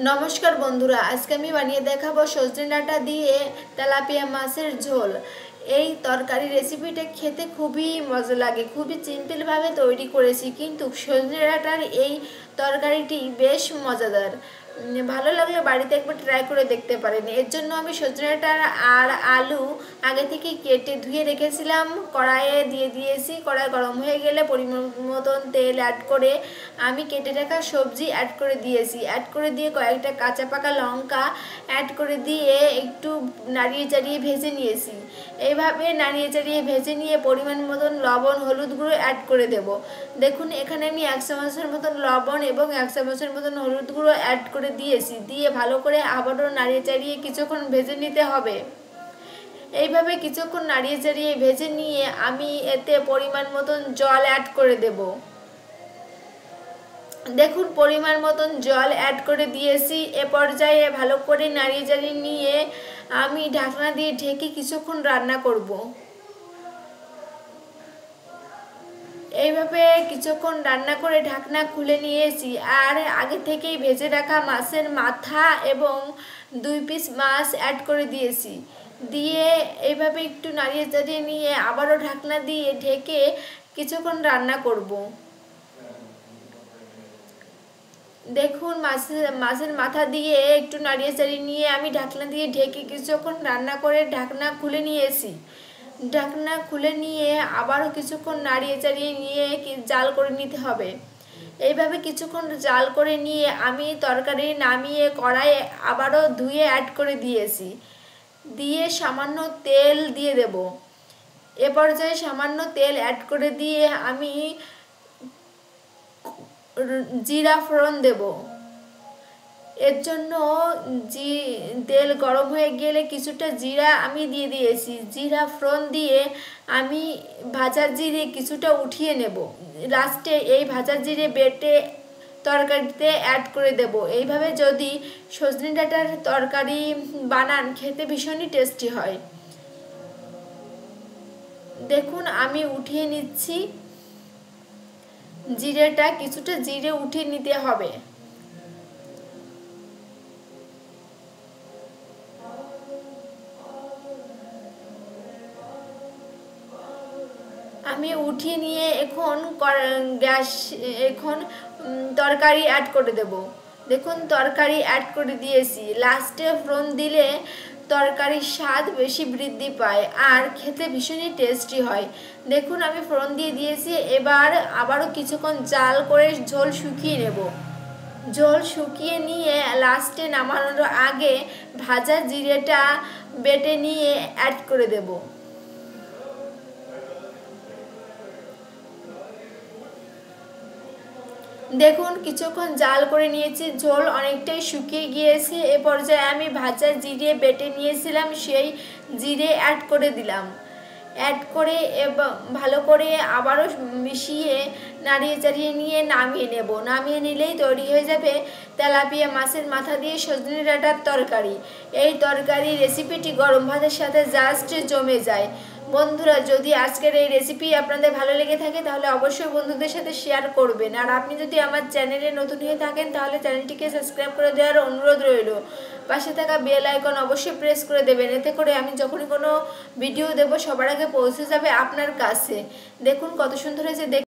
নমস্কার বন্ধুরা, আজকে আমি বানিয়ে দেখাবো সজনে ডাঁটা দিয়ে তেলাপিয়া মাছের ঝোল। এই তরকারি রেসিপিটা খেতে খুবই মজা লাগে, খুবই সিম্পলভাবে তৈরি করেছি, কিন্তু সজনে ডাঁটার এই তরকারিটি বেশ মজাদার। ভালো লাগলে বাড়িতে একবার ট্রাই করে দেখতে পারেন। এর জন্য আমি সজনে ডাঁটা আর আলু আগে থেকে কেটে ধুয়ে রেখেছিলাম, কড়াইয়ে দিয়ে দিয়েছি। কড়াই গরম হয়ে গেলে পরিমাণ মতন তেল অ্যাড করে আমি কেটে রাখা সবজি অ্যাড করে দিয়েছি। অ্যাড করে দিয়ে কয়েকটা কাঁচা পাকা লঙ্কা অ্যাড করে দিয়ে একটু নাড়িয়ে চাড়িয়ে ভেজে নিয়েছি। এইভাবে নাড়িয়ে চাড়িয়ে ভেজে নিয়ে পরিমাণ মতন লবণ হলুদ গুঁড়ো অ্যাড করে দেব। দেখুন, এখানে আমি 1 চামচের মতন লবণ এবং 1 চামচের মতন হলুদ গুঁড়ো অ্যাড করে দিয়েছি। দিয়ে ভালো করে আবারও নাড়িয়ে চাড়িয়ে কিছুক্ষণ ভেজে নিতে হবে। এইভাবে কিছুক্ষণ নাড়িয়ে চাড়িয়ে ভেজে নিয়ে আমি এতে পরিমাণ মতন জল অ্যাড করে দেব। দেখুন, পরিমাণ মতন জল অ্যাড করে দিয়েছি। এ পর্যায়ে ভালো করে নাড়িয়ে চাড়িয়ে নিয়ে আমি ঢাকনা দিয়ে ঢেকে কিছুক্ষণ রান্না করব। এইভাবে কিছুক্ষণ রান্না করে ঢাকনা খুলে নিয়েছি। আর আগে থেকেই ভেজে রাখা মাছের মাথা এবং 2 পিস মাছ অ্যাড করে দিয়েছি। দিয়ে এইভাবে একটু নাড়িয়ে চাড়িয়ে নিয়ে আবারও ঢাকনা দিয়ে ঢেকে কিছুক্ষণ রান্না করব। দেখুন, মাছের মাথা দিয়ে একটু নাড়িয়ে চাড়িয়ে নিয়ে আমি ঢাকনা দিয়ে ঢেকে কিছুক্ষণ রান্না করে ঢাকনা খুলে নিয়েছি। ঢাকনা খুলে নিয়ে আবারও কিছুক্ষণ নাড়িয়ে চাড়িয়ে নিয়ে জাল করে নিতে হবে। এইভাবে কিছুক্ষণ জাল করে নিয়ে আমি তরকারি নামিয়ে কড়াই আবারও ধুয়ে অ্যাড করে দিয়েছি। দিয়ে সামান্য তেল দিয়ে দেব। এ পর্যায়ে সামান্য তেল অ্যাড করে দিয়ে আমি জিরা ফোড়ন দেব। এর জন্য তেল গরম হয়ে গেলে কিছুটা জিরা আমি দিয়ে দিয়েছি। জিরা ফোড়ন দিয়ে আমি ভাজা জিরে কিছুটা উঠিয়ে নেব। লাস্টে এই ভাজা জিরে বেটে তরকারিতে অ্যাড করে দেব। এইভাবে যদি সজনে ডাঁটার তরকারি বানান, খেতে ভীষণই টেস্টি হয়। দেখুন, আমি উঠিয়ে নিচ্ছি। জিরেটা কিছুটা জিরে উঠিয়ে নিতে হবে। আমি উঠিয়ে নিয়ে এখন তরকারি অ্যাড করে দেব। দেখুন, তরকারি অ্যাড করে দিয়েছি। লাস্টে ফোড়ন দিলে তরকারির স্বাদ বেশি বৃদ্ধি পায় আর খেতে ভীষণই টেস্টি হয়। দেখুন, আমি ফোড়ন দিয়ে দিয়েছি। এবার আবারও কিছুক্ষণ জাল করে ঝোল শুকিয়ে নেব। ঝোল শুকিয়ে নিয়ে লাস্টে নামানোর আগে ভাজা জিরেটা বেটে নিয়ে অ্যাড করে দেব। দেখুন, কিছুক্ষণ জাল করে নিয়েছি, ঝোল অনেকটাই শুকিয়ে গিয়েছে। এ পর্যায়ে আমি ভাজা জিরে বেটে নিয়েছিলাম, সেই জিরে অ্যাড করে দিলাম। অ্যাড করে ভালো করে আবারও মিশিয়ে নাড়িয়ে চাড়িয়ে নিয়ে নামিয়ে নেব। নামিয়ে নিলেই তৈরি হয়ে যাবে তেলাপিয়া মাছের মাথা দিয়ে সজনে ডাঁটার তরকারি। এই তরকারি রেসিপিটি গরম ভাতের সাথে জাস্ট জমে যায়। বন্ধুরা, যদি আজকের এই রেসিপি আপনাদের ভালো লেগে থাকে তাহলে অবশ্যই বন্ধুদের সাথে শেয়ার করবেন। আর আপনি যদি আমার চ্যানেলে নতুন হয়ে থাকেন তাহলে চ্যানেলটিকে সাবস্ক্রাইব করে দেওয়ার অনুরোধ রইল। পাশে থাকা বেল আইকন অবশ্যই প্রেস করে দেবেন। এতে করে আমি যখনই কোনো ভিডিও দেব সবার আগে পৌঁছে যাবে আপনার কাছে। দেখুন, কত সুন্দর হয়েছে।